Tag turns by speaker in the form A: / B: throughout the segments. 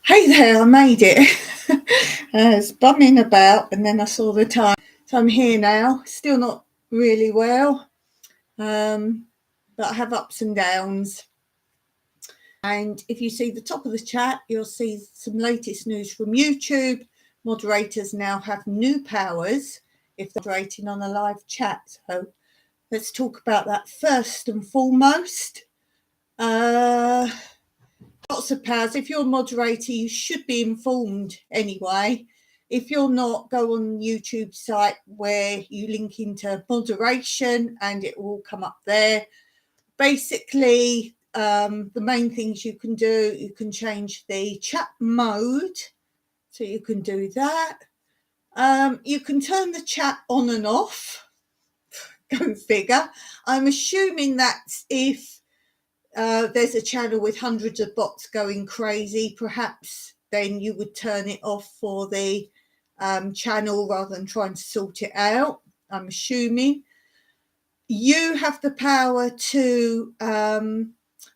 A: Hey there, I made it. I was bumming about and then I saw the time. So I'm here now, still not really well, but I have ups and downs. And if you see the top of the chat, you'll see some latest news from YouTube. Moderators now have new powers if they're moderating on a live chat. So let's talk about that first and foremost. Lots of powers. If you're a moderator, you should be informed anyway. If you're not, go on YouTube site where you link into moderation and it will come up there. Basically, the main things you can do, you can change the chat mode. So you can do that. You can turn the chat on and off. Go figure. I'm assuming that's if there's a channel with hundreds of bots going crazy, perhaps then you would turn it off for the channel rather than trying to sort it out. I'm assuming. You have the power to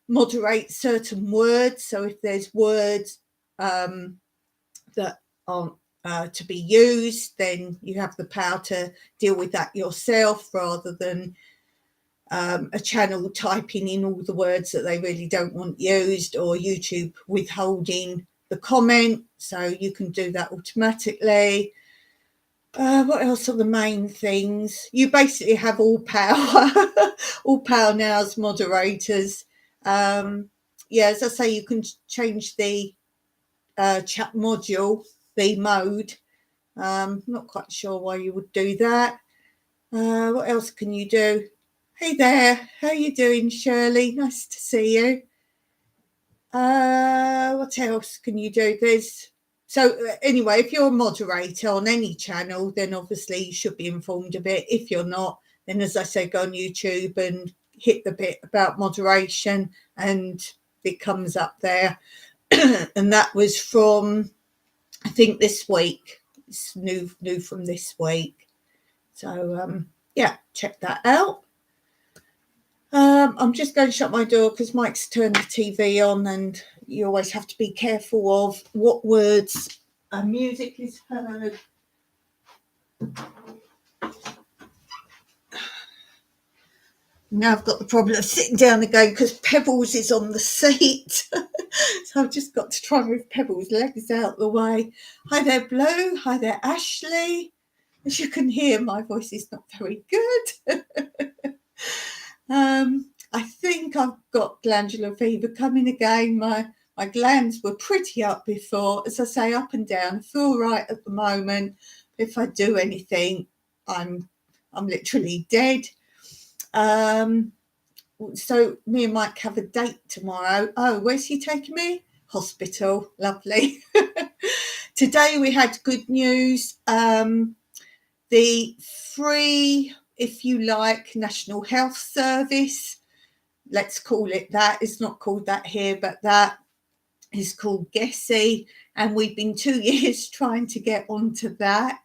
A: moderate certain words. So if there's words that aren't to be used, then you have the power to deal with that yourself rather than a channel typing in all the words that they really don't want used, or YouTube withholding the comment. So you can do that automatically. What else are the main things? You basically have all power, all power now as moderators. As I say, you can change the chat module, the mode. Not quite sure why you would do that. What else can you do? Hey there, how you doing, Shirley? Nice to see you. What else can you do? Anyway, if you're a moderator on any channel, then obviously you should be informed of it. If you're not, then as I say, go on YouTube and hit the bit about moderation and it comes up there. And that was from, I think, this week. It's new from this week. So, check that out. I'm just going to shut my door because Mike's turned the TV on and you always have to be careful of what words and music is heard. Now I've got the problem of sitting down again because Pebbles is on the seat. So I've just got to try and move Pebbles' legs out the way. Hi there, Blue. Hi there, Ashley. As you can hear, my voice is not very good. I think I've got glandular fever coming again. My glands were pretty up before. As I say, up and down. I feel right at the moment. If I do anything, I'm literally dead. So me and Mike have a date tomorrow. Oh, where's he taking me? Hospital. Lovely. Today we had good news. The free, if you like, National Health Service, let's call it that. It's not called that here, but that is called GESI. And we've been 2 years trying to get onto that.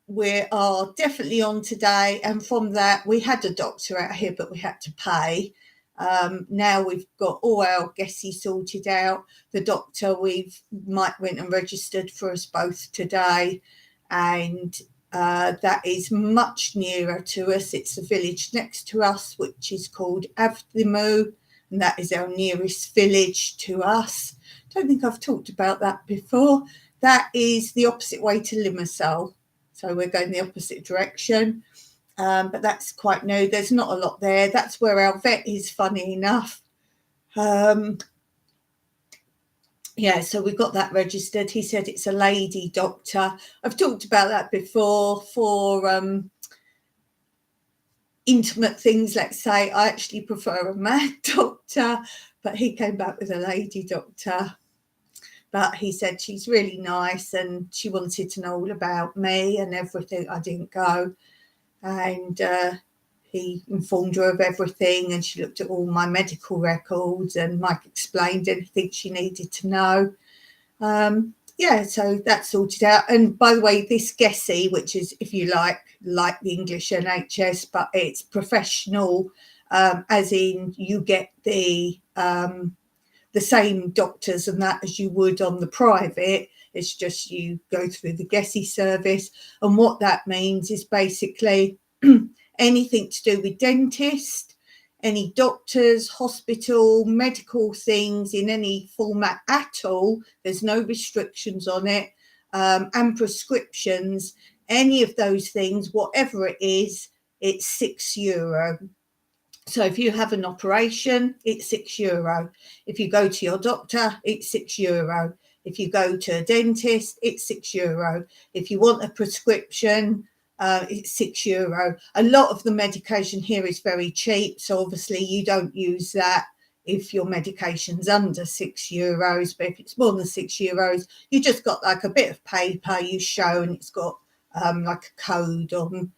A: We are definitely on today. And from that, we had a doctor out here, but we had to pay. Now we've got all our GESI sorted out. The doctor Mike went and registered for us both today. And that is much nearer to us. It's a village next to us, which is called Avdimu, and that is our nearest village to us. Don't think I've talked about that before. That is the opposite way to Limassol. So we're going the opposite direction. But that's quite new. There's not a lot there. That's where our vet is, funny enough. So we got that registered. He said it's a lady doctor. I've talked about that before for intimate things, let's say. I actually prefer a man doctor, but he came back with a lady doctor. But he said she's really nice and she wanted to know all about me and everything. I didn't go. And he informed her of everything and she looked at all my medical records and Mike explained anything she needed to know. So that's sorted out. And by the way, this GESI, which is, if you like the English NHS, but it's professional, as in you get the the same doctors and that as you would on the private. It's just you go through the GESI service. And what that means is basically anything to do with dentist, any doctors, hospital, medical things in any format at all. There's no restrictions on it. And prescriptions, any of those things, whatever it is, it's €6. So if you have an operation, it's €6. If you go to your doctor, it's €6. If you go to a dentist, it's €6. If you want a prescription, it's €6. A lot of the medication here is very cheap. So obviously you don't use that if your medication's under €6. But if it's more than €6, you just got like a bit of paper you show, and it's got like a code on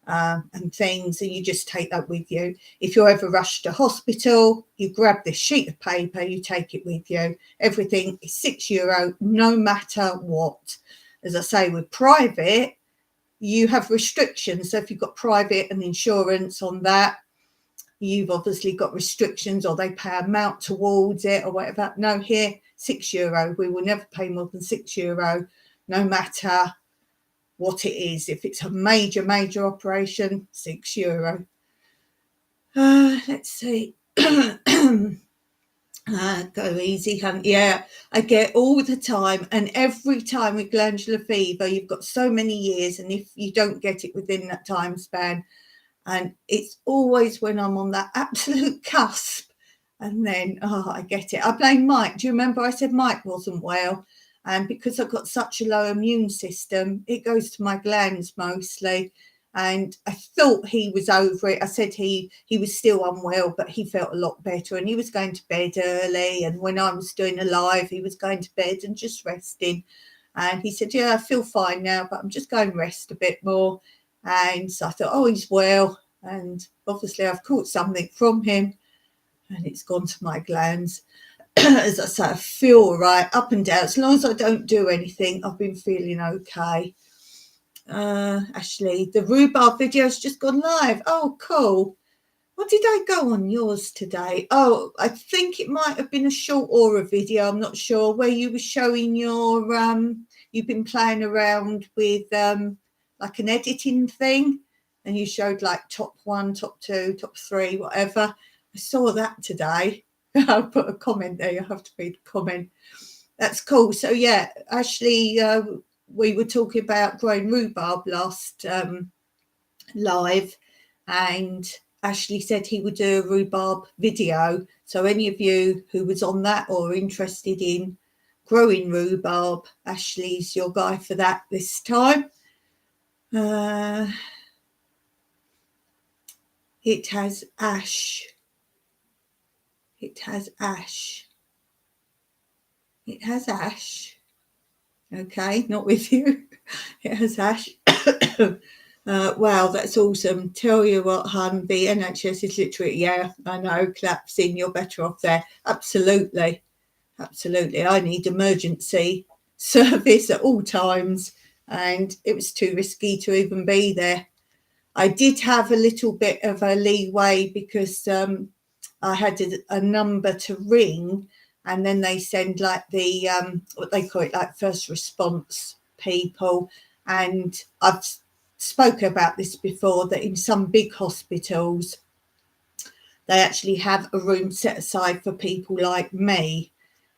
A: and things, and you just take that with you. If you're ever rushed to hospital, you grab this sheet of paper, you take it with you. Everything is €6, no matter what. As I say, with private, you have restrictions. So if you've got private and insurance on that, you've obviously got restrictions, or they pay amount towards it or whatever. No, here, €6. We will never pay more than €6, no matter what it is. If it's a major operation, €6. Let's see. Go easy, hun. Yeah, I get all the time, and every time with glandular fever, you've got so many years, and if you don't get it within that time span, and it's always when I'm on that absolute cusp, and then I get it. I blame Mike. Do you remember I said Mike wasn't well? And because I've got such a low immune system, it goes to my glands mostly. And I thought he was over it. I said he was still unwell, but he felt a lot better, and he was going to bed early. And when I was doing a live, he was going to bed and just resting. And he said, yeah, I feel fine now, but I'm just going to rest a bit more. And so I thought, oh, he's well. And obviously I've caught something from him, and it's gone to my glands. As I say, I feel all right up and down. As long as I don't do anything, I've been feeling okay. Ashley, the rhubarb video's just gone live. Oh, cool. What did I go on yours today? Oh, I think it might have been a short or a video, I'm not sure, where you were showing your, you've been playing around with like an editing thing, and you showed like top 1, top 2, top 3, whatever. I saw that today. I'll put a comment there. You have to read a comment. That's cool. So yeah, Ashley, we were talking about growing rhubarb last live, and Ashley said he would do a rhubarb video. So any of you who was on that or interested in growing rhubarb, Ashley's your guy for that this time. It has ash. It has ash. It has ash. Okay, not with you. It has ash. Wow, that's awesome. Tell you what, hun, the NHS is literally, yeah, I know, collapsing. You're better off there. Absolutely. Absolutely. I need emergency service at all times, and it was too risky to even be there. I did have a little bit of a leeway because I had a number to ring, and then they send like the what they call it, like first response people. And I've spoken about this before, that in some big hospitals they actually have a room set aside for people like me,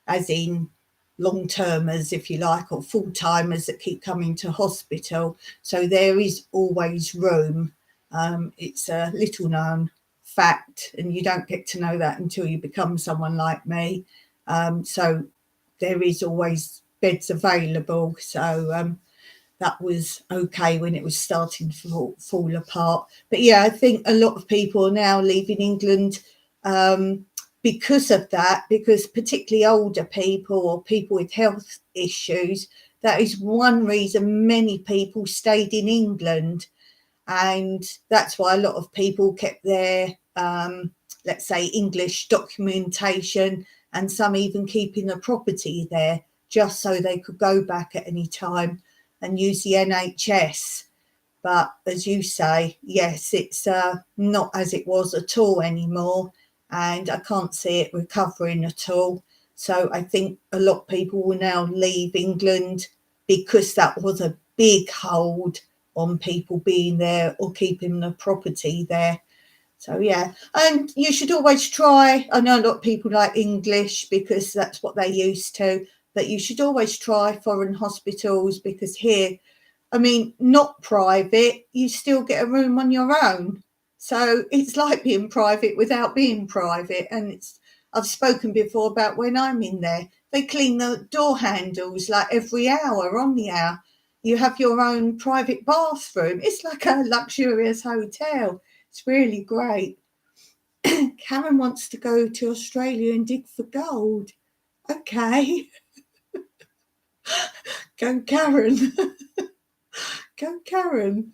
A: as in long-termers, if you like, or full-timers that keep coming to hospital. So there is always room. It's a little known fact, and you don't get to know that until you become someone like me. So there is always beds available. So that was okay when it was starting to fall apart. But yeah, I think a lot of people are now leaving England because of that, because particularly older people or people with health issues, that is one reason many people stayed in England. And that's why a lot of people kept their, let's say, English documentation, and some even keeping the property there just so they could go back at any time and use the NHS. But as you say, yes, it's not as it was at all anymore, and I can't see it recovering at all. So I think a lot of people will now leave England because that was a big hold on people being there or keeping the property there. So, yeah, and you should always try. I know a lot of people like English because that's what they're used to, but you should always try foreign hospitals because here, I mean, not private, you still get a room on your own. So it's like being private without being private. And I've spoken before about when I'm in there, they clean the door handles like every hour, on the hour. You have your own private bathroom. It's like a luxurious hotel. It's really great. Karen wants to go to Australia and dig for gold. Okay. Go, Karen. Go, Karen.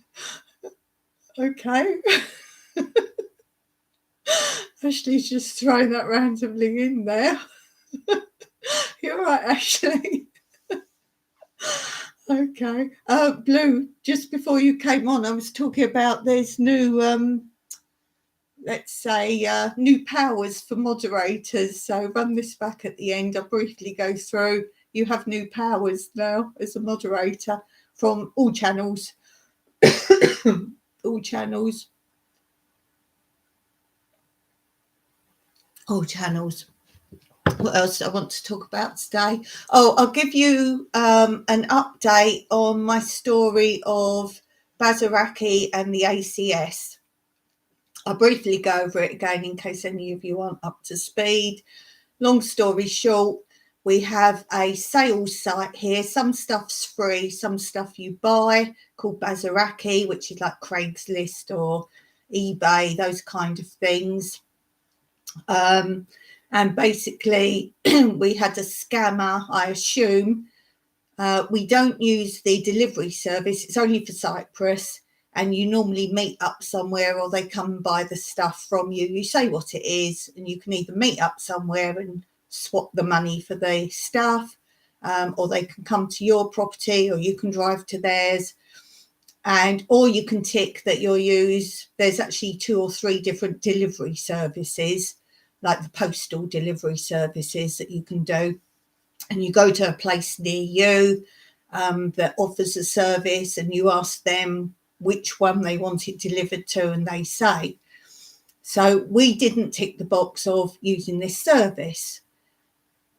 A: Okay. Ashley's just throwing that randomly in there. You're right, Ashley. Okay. Blue, just before you came on, I was talking about there's new, let's say, new powers for moderators. So run this back at the end. I'll briefly go through. You have new powers now as a moderator from all channels. All channels. All channels. What else do I want to talk about today? Oh, I'll give you an update on my story of Bazaraki and the ACS. I'll briefly go over it again in case any of you aren't up to speed. Long story short, we have a sales site here. Some stuff's free, some stuff you buy, called Bazaraki, which is like Craigslist or eBay, those kind of things. And basically, we had a scammer, I assume. We don't use the delivery service. It's only for Cyprus. And you normally meet up somewhere or they come and buy the stuff from you. You say what it is and you can either meet up somewhere and swap the money for the stuff, or they can come to your property or you can drive to theirs. Or you can tick that you'll use, there's actually 2 or 3 different delivery services, like the postal delivery services that you can do. And you go to a place near you that offers a service and you ask them which one they want it delivered to and they say. So we didn't tick the box of using this service.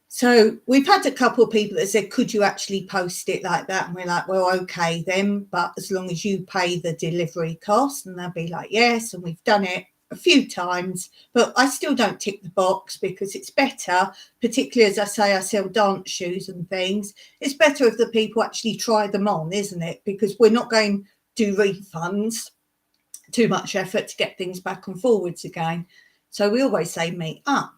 A: So we've had a couple of people that said, could you actually post it like that? And we're like, well, okay then, but as long as you pay the delivery cost. And they'll be like, yes. And we've done it a few times, but I still don't tick the box because it's better, particularly as I say, I sell dance shoes and things. It's better if the people actually try them on, isn't it? Because we're not going to do refunds, too much effort to get things back and forwards again. So we always say meet up.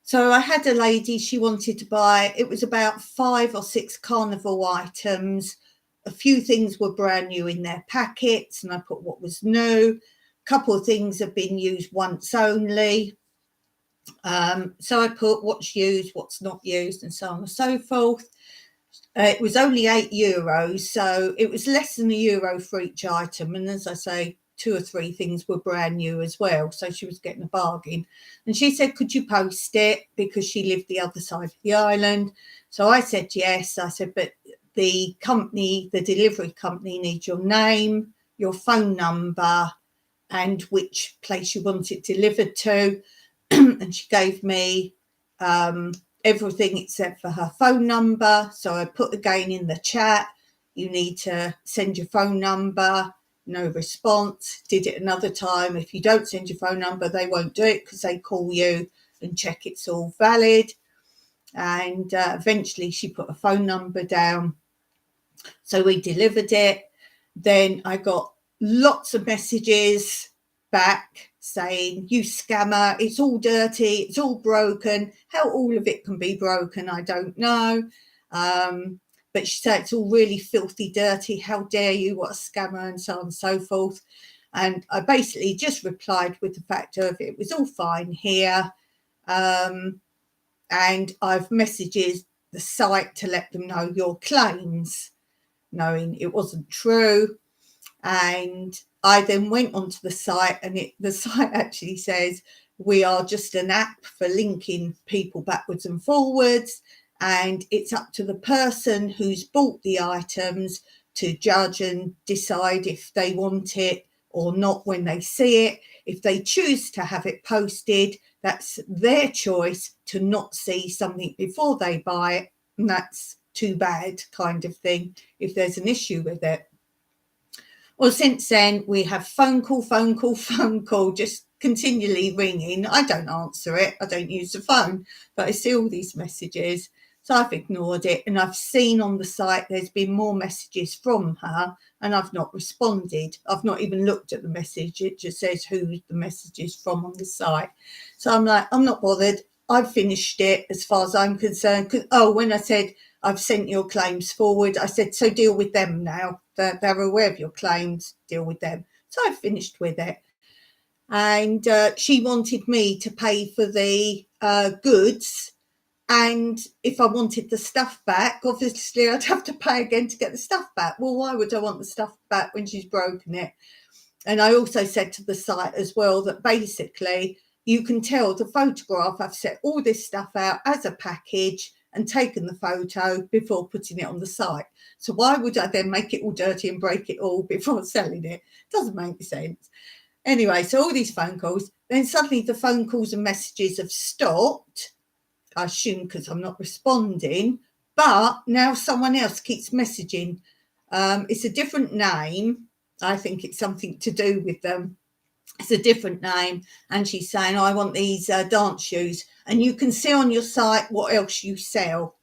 A: So I had a lady, she wanted to buy, it was about 5 or 6 carnival items. A few things were brand new in their packets and I put what was new. Couple of things have been used once only. So I put what's used, what's not used, and so on and so forth. It was only €8, so it was less than €1 for each item. And as I say, 2 or 3 things were brand new as well. So she was getting a bargain. And she said, could you post it? Because she lived the other side of the island. So I said, yes. I said, but the company, the delivery company needs your name, your phone number, and which place you want it delivered to. And she gave me everything except for her phone number. So I put again in the chat, you need to send your phone number. No response. Did it another time. If you don't send your phone number, they won't do it because they call you and check it's all valid. And eventually she put a phone number down. So we delivered it. Then I got lots of messages back saying, you scammer, it's all dirty, it's all broken. How all of it can be broken, I don't know. But she said it's all really filthy dirty. How dare you, what a scammer, and so on and so forth. And I basically just replied with the fact of it was all fine here. And I've messaged the site to let them know your claims, knowing it wasn't true. And I then went onto the site and the site actually says, We are just an app for linking people backwards and forwards, and it's up to the person who's bought the items to judge and decide if they want it or not when they see it. If they choose to have it posted, that's their choice to not see something before they buy it, and that's too bad, kind of thing, if there's an issue with it. Well, since then, we have phone call, just continually ringing. I don't answer it. I don't use the phone, but I see all these messages. So I've ignored it, and I've seen on the site there's been more messages from her, and I've not responded. I've not even looked at the message. It just says who the message is from on the site. So I'm like, I'm not bothered. I've finished it as far as I'm concerned. When I said I've sent your claims forward, I said, so deal with them now. They're aware of your claims, deal with them. So I finished with it. And she wanted me to pay for the goods. And if I wanted the stuff back, obviously I'd have to pay again to get the stuff back. Well, why would I want the stuff back when she's broken it? And I also said to the site as well that basically you can tell the photograph, I've set all this stuff out as a package and taken the photo before putting it on the site. So why would I then make it all dirty and break it all before selling it? Doesn't make sense. Anyway, so all these phone calls, then suddenly the phone calls and messages have stopped. I assume because I'm not responding, but now someone else keeps messaging. It's a different name. I think it's something to do with them. It's a different name. And she's saying, I want these dance shoes. And you can see on your site what else you sell.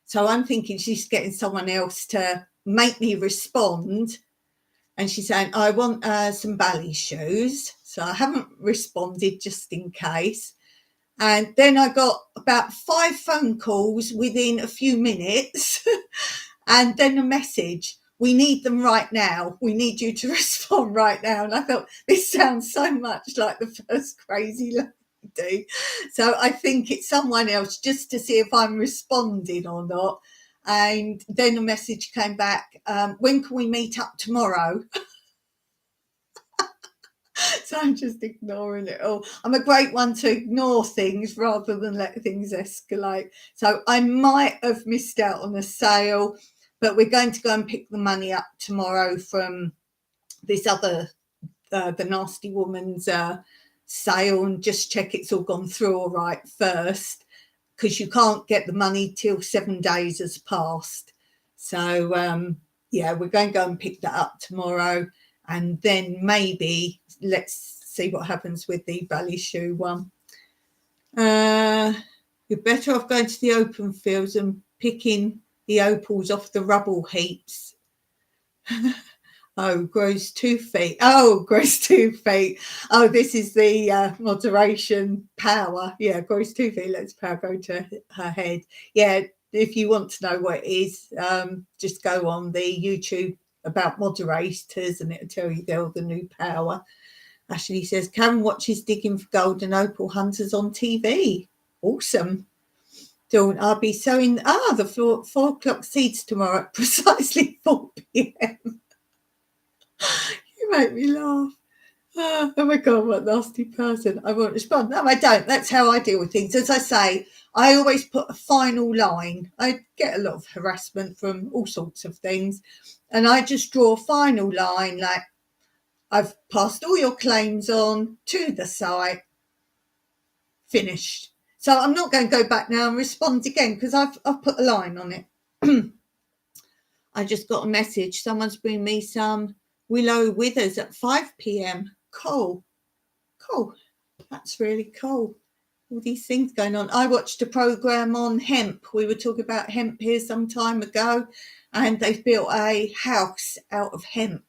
A: So I'm thinking she's getting someone else to make me respond. And she's saying, I want some ballet shoes. So I haven't responded just in case. And then I got about 5 phone calls within a few minutes and then a message, we need them right now. We need you to respond right now. And I thought, this sounds so much like the first crazy lady. So I think it's someone else just to see if I'm responding or not. And then a message came back, when can we meet up tomorrow? So I'm just ignoring it all. I'm a great one to ignore things rather than let things escalate. So I might have missed out on a sale, but we're going to go and pick the money up tomorrow from this other, the Nasty Woman's sale, and just check it's all gone through all right first, because you can't get the money till 7 days has passed. So, we're going to go and pick that up tomorrow. And then maybe let's see what happens with the ballet shoe one. You're better off going to the open fields and picking the opals off the rubble heaps. Grows 2 feet. Grows 2 feet. This is the moderation power. Yeah, grows 2 feet. Let's power go to her head. Yeah, if you want to know what it is, just go on the YouTube about moderators and it'll tell you they're all the new power. Ashley says, Karen watches Digging for Gold and Opal Hunters on TV. Awesome. Dawn, I'll be sowing the 4 o'clock seeds tomorrow at precisely 4 p.m. You make me laugh. Oh my God, what a nasty person. I won't respond. No, I don't. That's how I deal with things. As I say, I always put a final line. I get a lot of harassment from all sorts of things. And I just draw a final line, like, I've passed all your claims on to the site. Finished. So I'm not going to go back now and respond again because I've put a line on it. I just got a message. Someone's bringing me some willow withers at 5 p.m. Cool. That's really cool. All these things going on. I watched a program on hemp. We were talking about hemp here some time ago, and they've built a house out of hemp.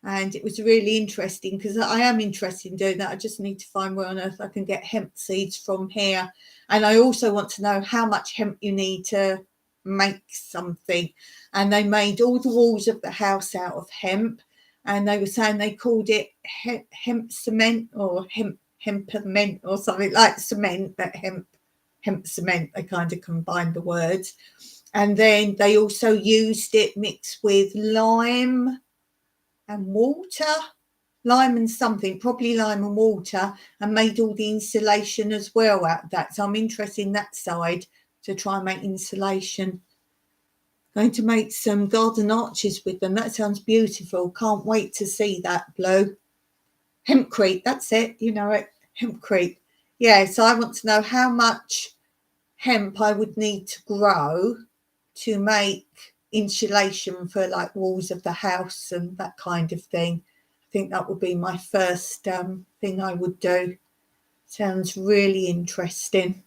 A: And it was really interesting because I am interested in doing that. I just need to find where on earth I can get hemp seeds from here. And I also want to know how much hemp you need to make something. And they made all the walls of the house out of hemp. And they were saying they called it hemp cement or hempament or something like cement, but hemp cement. They kind of combined the words. And then they also used it mixed with lime and water lime and something, probably lime and water, and made all the insulation as well out of that. So I'm interested in that side to try and make insulation. Going to make some garden arches with them. That sounds beautiful. Can't wait to see that, Blue. Hempcrete, that's it. You know it. Hempcrete. Yeah, so I want to know how much hemp I would need to grow to make insulation for like walls of the house and that kind of thing. I think that would be my first thing I would do. Sounds really interesting.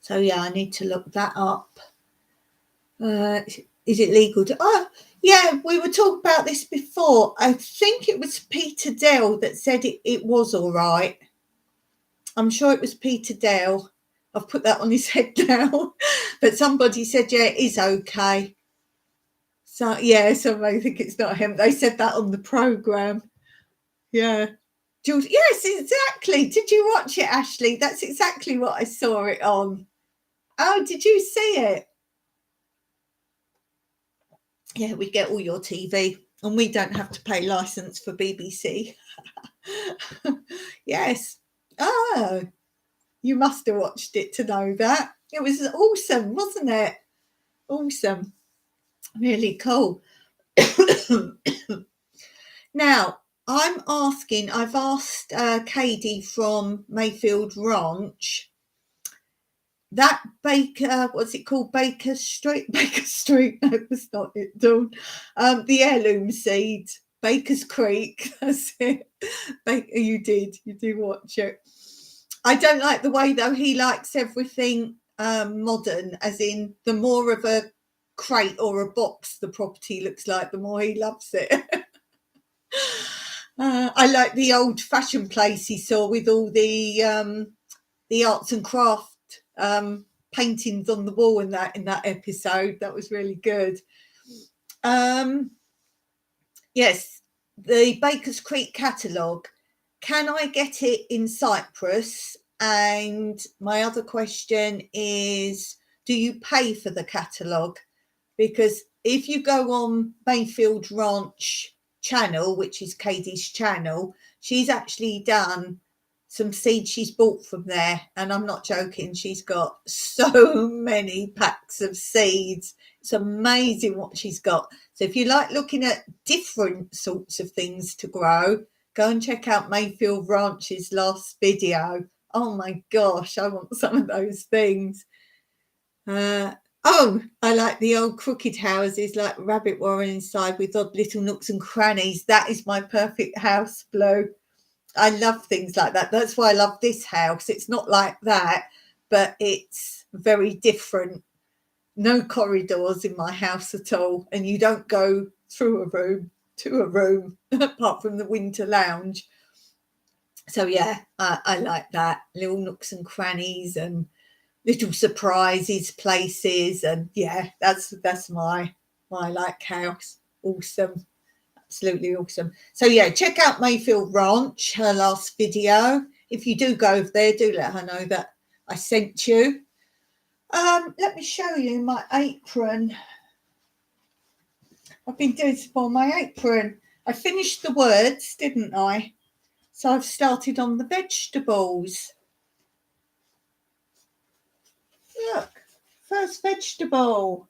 A: So yeah, I need to look that up. Is it legal to? Oh, yeah, we were talking about this before. I think it was Peter Dell that said it was all right. I'm sure it was Peter Dell. I've put that on his head now. But somebody said, yeah, it is okay. So, yeah, somebody think it's not him. They said that on the programme. Yeah. Jules, yes, exactly. Did you watch it, Ashley? That's exactly what I saw it on. Oh, did you see it? Yeah, we get all your TV and we don't have to pay licence for BBC. Yes. Oh, you must have watched it to know that. It was awesome, wasn't it? Awesome. Really cool. Now, I've asked Katie from Mayfield Ranch, that Baker, what's it called? Baker Street? No, that's not it, Dawn. The heirloom seed, Baker's Creek. That's it. You did watch it. I don't like the way, though, he likes everything modern, as in the more of a crate or a box the property looks like, the more he loves it. I like the old-fashioned place he saw with all the arts and craft paintings on the wall in that episode. That was really good. Yes, the Baker's Creek catalogue. Can I get it in Cyprus? And my other question is, do you pay for the catalogue? Because if you go on Mayfield Ranch channel, which is Katie's channel, she's actually done some seeds she's bought from there, and I'm not joking, she's got so many packs of seeds. It's amazing what she's got. So if you like looking at different sorts of things to grow, go and check out Mayfield Ranch's last video. Oh my gosh, I want some of those things. Oh, I like the old crooked houses, like rabbit warren inside with odd little nooks and crannies. That is my perfect house, Blue. I love things like that. That's why I love this house. It's not like that, but it's very different. No corridors in my house at all. And you don't go through a room to a room, apart from the winter lounge. So, yeah, I like that. Little nooks and crannies and little surprises, places. And, yeah, that's my like house. Awesome. Absolutely awesome. So yeah, check out Mayfield Ranch, her last video. If you do go over there, do let her know that I sent you. Let me show you my apron. I've been doing some on my apron. I finished the words, didn't I? So I've started on the vegetables. Look, first vegetable.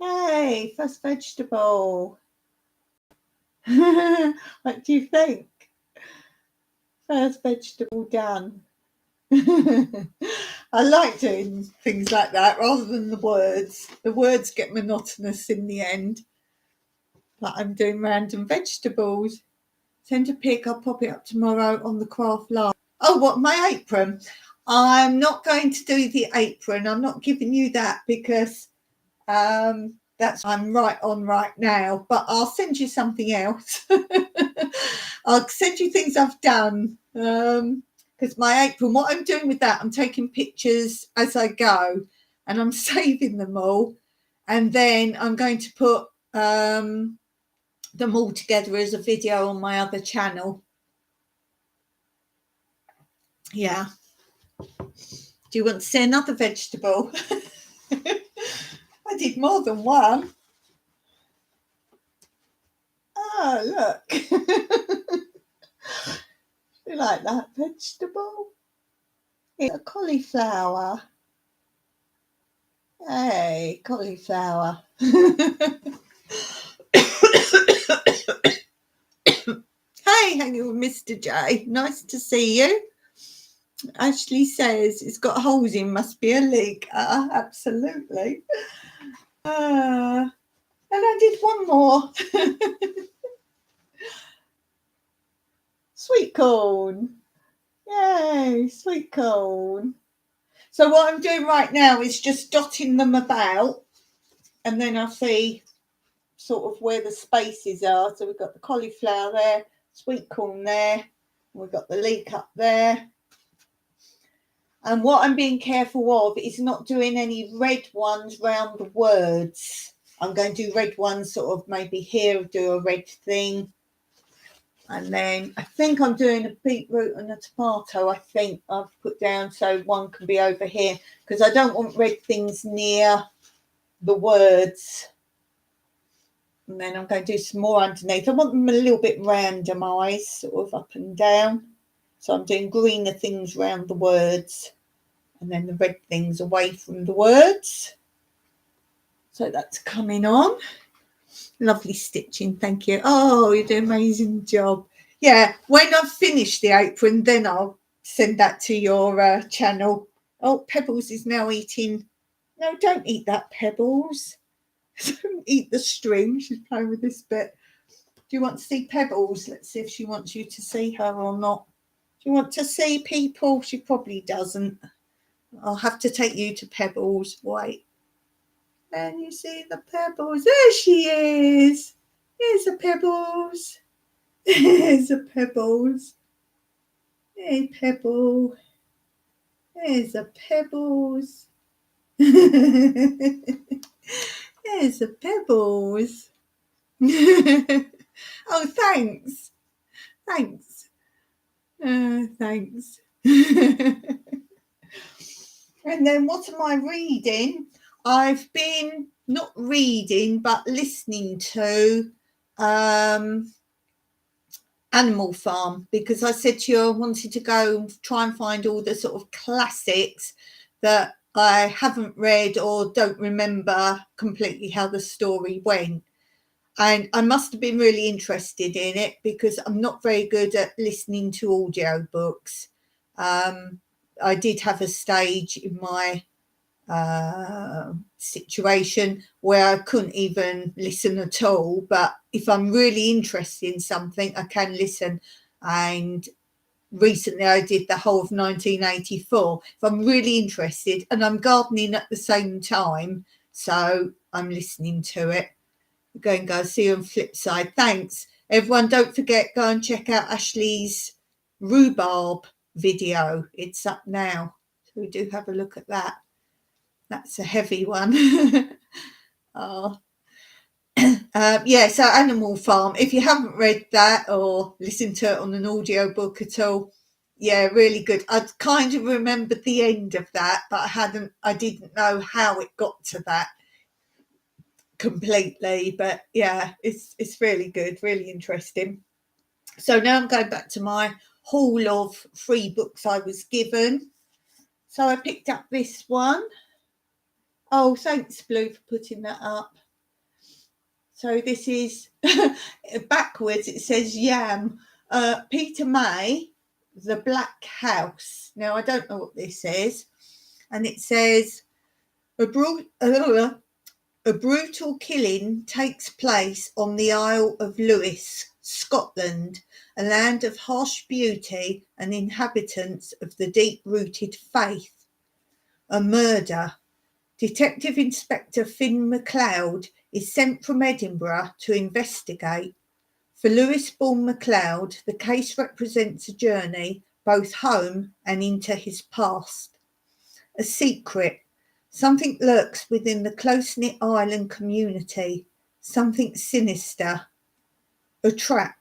A: Yay, first vegetable. What do you think? First vegetable done. I like doing things like that rather than the words. The words get monotonous in the end. But I'm doing random vegetables. Send a pic, I'll pop it up tomorrow on the craft live. Oh, what, my apron? I'm not going to do the apron. I'm not giving you that because that's I'm right on right now, but I'll send you something else. I'll send you things I've done, because my apron, what I'm doing with that, I'm taking pictures as I go and I'm saving them all, and then I'm going to put them all together as a video on my other channel. Yeah. Do you want to see another vegetable? I did more than one. Oh, look. You like that vegetable? It's a cauliflower. Hey, cauliflower. Hey, hang on, Mr. J. Nice to see you. Ashley says it's got holes in, must be a leak. Absolutely. And I did one more. Sweet corn. Yay, sweet corn. So what I'm doing right now is just dotting them about, and then I'll see sort of where the spaces are. So we've got the cauliflower there, sweet corn there, we've got the leek up there. And what I'm being careful of is not doing any red ones round the words. I'm going to do red ones sort of maybe here, do a red thing. And then I think I'm doing a beetroot and a tomato, I think I've put down, so one can be over here, because I don't want red things near the words. And then I'm going to do some more underneath. I want them a little bit randomised, sort of up and down. So I'm doing greener things around the words, and then the red things away from the words. So that's coming on. Lovely stitching, thank you. Oh, you do an amazing job. Yeah, when I've finished the apron, then I'll send that to your channel. Oh, Pebbles is now eating. No, don't eat that, Pebbles. Don't eat the string. She's playing with this bit. Do you want to see Pebbles? Let's see if she wants you to see her or not. Do you want to see people? She probably doesn't. I'll have to take you to Pebbles. Wait. Can you see the Pebbles? There she is. Here's a Pebbles. There's a Pebbles. Hey, Pebble. There's a Pebbles. There's a Pebbles. Oh, thanks. Thanks. Thanks. And then what am I reading? I've been not reading, but listening to Animal Farm, because I said to you I wanted to go and try and find all the sort of classics that I haven't read or don't remember completely how the story went. And I must have been really interested in it because I'm not very good at listening to audio books. I did have a stage in my situation where I couldn't even listen at all, but if I'm really interested in something I can listen. And recently I did the whole of 1984 if I'm really interested, and I'm gardening at the same time, so I'm listening to it. Go and go see you on flip side. Thanks everyone. Don't forget, go and check out Ashley's rhubarb video. It's up now, so we do have a look at that. That's a heavy one. Oh. Yeah, so Animal Farm, if you haven't read that or listened to it on an audio book at all, yeah, really good. I'd kind of remembered the end of that, but I didn't know how it got to that completely. But yeah, it's really good, really interesting. So now I'm going back to my haul of free books I was given. So I picked up this one. Oh, thanks, Blue, for putting that up. So this is backwards. It says Yam. Peter May, The Black House. Now, I don't know what this is. And it says, a brutal killing takes place on the Isle of Lewis, Scotland, a land of harsh beauty and inhabitants of the deep-rooted faith. A murder. Detective Inspector Finn MacLeod is sent from Edinburgh to investigate. For Lewis-born MacLeod, the case represents a journey both home and into his past. A secret. Something lurks within the close-knit island community. Something sinister. A trap.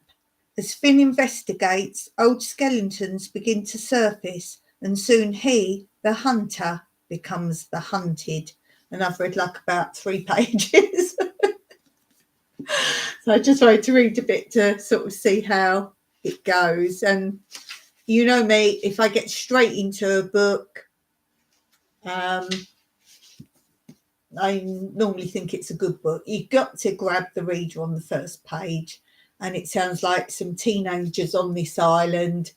A: As Finn investigates, old skeletons begin to surface, and soon he, the hunter, becomes the hunted. And I've read like about 3 pages. So I just wanted to read a bit to sort of see how it goes. And you know me, if I get straight into a book, I normally think it's a good book. You've got to grab the reader on the first page, and it sounds like some teenagers on this island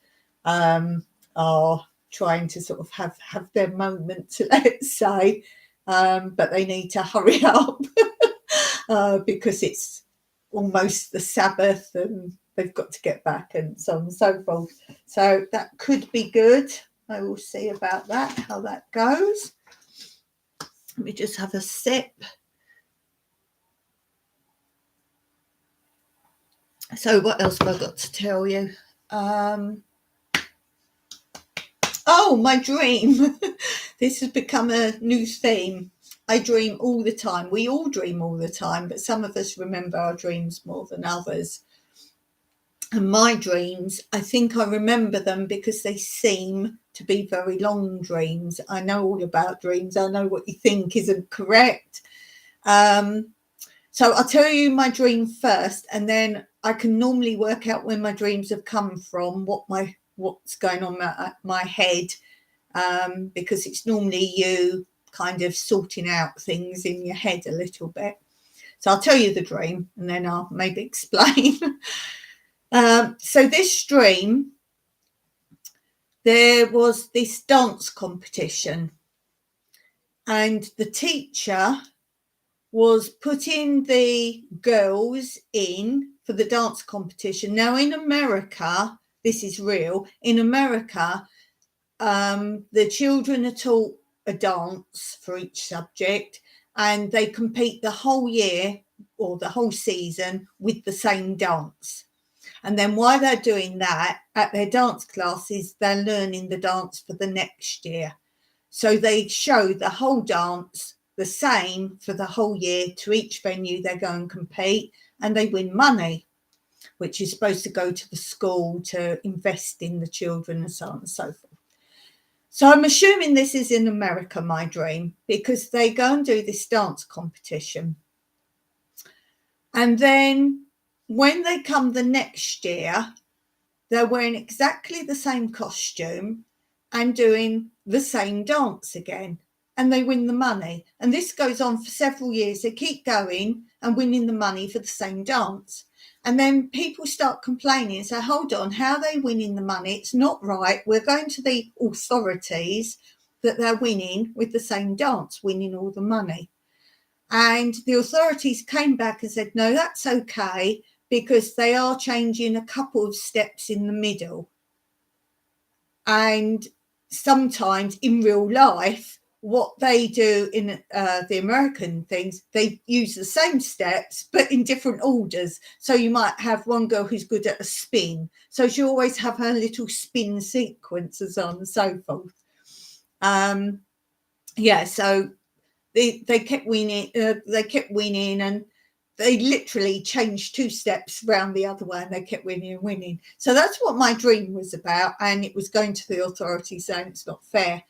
A: are trying to sort of have their moment, let's say, but they need to hurry up because it's almost the Sabbath and they've got to get back and so on and so forth. So that could be good. I will see about that, how that goes. Let me just have a sip. So what else have I got to tell you? Oh, my dream. This has become a new theme. I dream all the time. We all dream all the time, but some of us remember our dreams more than others. And my dreams, I think I remember them because they seem to be very long dreams. I know all about dreams. I know what you think isn't correct. So I'll tell you my dream first, and then I can normally work out where my dreams have come from, what's going on in my head, because it's normally you kind of sorting out things in your head a little bit. So I'll tell you the dream, and then I'll maybe explain. So this dream, there was this dance competition, and the teacher was putting the girls in for the dance competition. Now, in America, this is real. In America, the children are taught a dance for each subject, and they compete the whole year or the whole season with the same dance. And then while they're doing that, at their dance classes, they're learning the dance for the next year. So they show the whole dance the same for the whole year to each venue they go and compete, and they win money, which is supposed to go to the school to invest in the children and so on and so forth. So I'm assuming this is in America, my dream, because they go and do this dance competition. And then when they come the next year, they're wearing exactly the same costume and doing the same dance again, and they win the money. And this goes on for several years. They keep going and winning the money for the same dance. And then people start complaining and say, hold on, how are they winning the money? It's not right. We're going to the authorities that they're winning with the same dance, winning all the money. And the authorities came back and said, no, that's okay, because they are changing a couple of steps in the middle. And sometimes in real life, what they do in the American things, they use the same steps, but in different orders. So you might have one girl who's good at a spin. So she always have her little spin sequences on and so forth. So they kept winning. And they literally changed two steps around the other way, and they kept winning and winning. So that's what my dream was about, and it was going to the authorities saying it's not fair.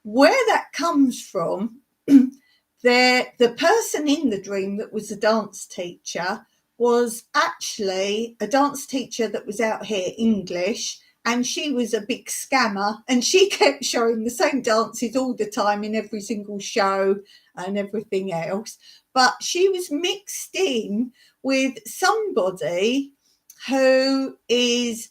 A: Where that comes from, the person in the dream that was a dance teacher was actually a dance teacher that was out here, English, and she was a big scammer, and she kept showing the same dances all the time in every single show and everything else. But she was mixed in with somebody who is,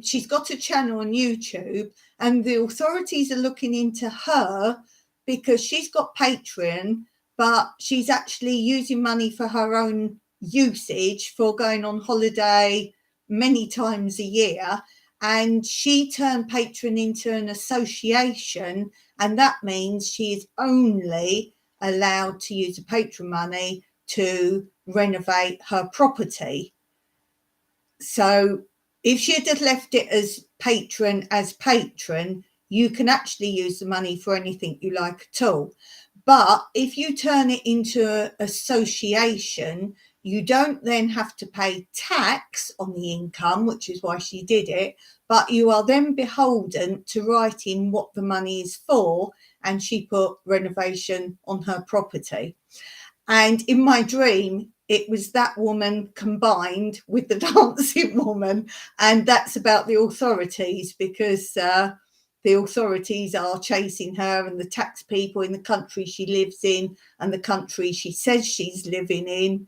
A: she's got a channel on YouTube, and the authorities are looking into her because she's got Patreon, but she's actually using money for her own usage for going on holiday many times a year. And she turned Patreon into an association, and that means she is only allowed to use the Patreon money to renovate her property. So if she had left it as patron, you can actually use the money for anything you like at all. But if you turn it into an association, you don't then have to pay tax on the income, which is why she did it, but you are then beholden to write in what the money is for, and she put renovation on her property. And in my dream, it was that woman combined with the dancing woman, and that's about the authorities, because the authorities are chasing her and the tax people in the country she lives in and the country she says she's living in,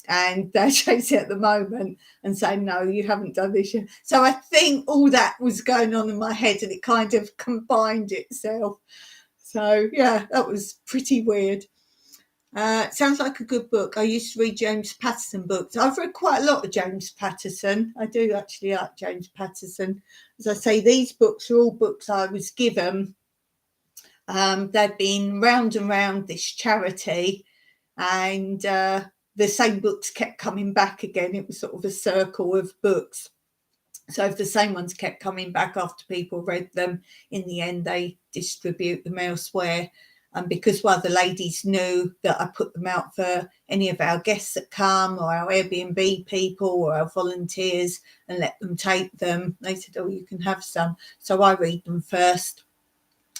A: and they're chasing at the moment and saying, no, you haven't done this yet. So I think all that was going on in my head, and it kind of combined itself. So yeah, that was pretty weird. Sounds like a good book. I used to read James Patterson books. I've read quite a lot of James Patterson. I do actually like James Patterson. As I say, these books are all books I was given. They'd been round and round this charity, and the same books kept coming back again. It was sort of a circle of books. So if the same ones kept coming back after people read them, in the end they distribute them elsewhere. And because one of the ladies knew that I put them out for any of our guests that come, or our Airbnb people, or our volunteers, and let them take them, they said, oh, you can have some. So I read them first.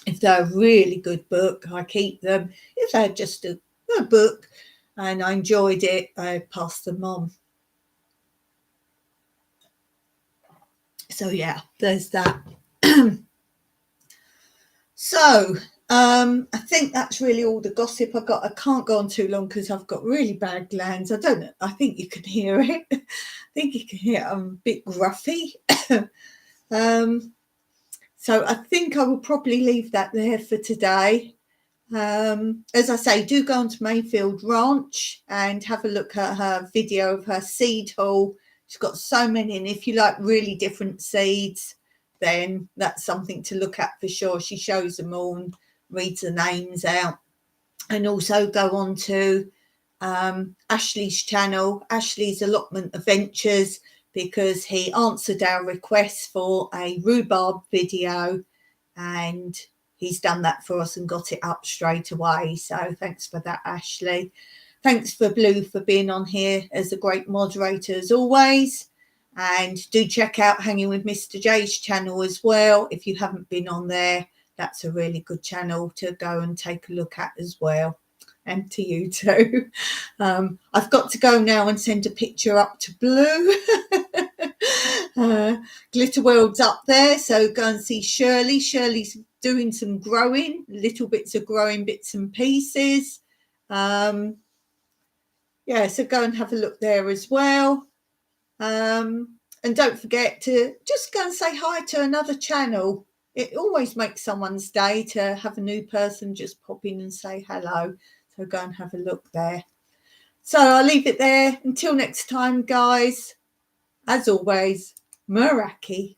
A: If they're a really good book, I keep them. If they're just a book and I enjoyed it, I pass them on. So yeah, there's that. So I think that's really all the gossip I've got. I can't go on too long because I've got really bad glands. I don't know. I think you can hear it. I think you can hear it. I'm a bit gruffy. So I think I will probably leave that there for today. As I say, do go on to Mayfield Ranch and have a look at her video of her seed haul. She's got so many, and if you like really different seeds, then that's something to look at for sure. She shows them all and reads the names out. And also go on to Ashley's channel, Ashley's Allotment Adventures, because he answered our request for a rhubarb video, and he's done that for us and got it up straight away. So thanks for that, Ashley. Thanks for Blue for being on here as a great moderator as always. And do check out Hanging with Mr. J's channel as well. If you haven't been on there, that's a really good channel to go and take a look at as well. And to you too. I've got to go now and send a picture up to Blue. Glitter World's up there, so go and see Shirley. Shirley's doing some growing, little bits of growing bits and pieces. Yeah, so go and have a look there as well. And don't forget to just go and say hi to another channel. It always makes someone's day to have a new person just pop in and say hello. So go and have a look there. So I'll leave it there. Until next time, guys. As always, Meraki.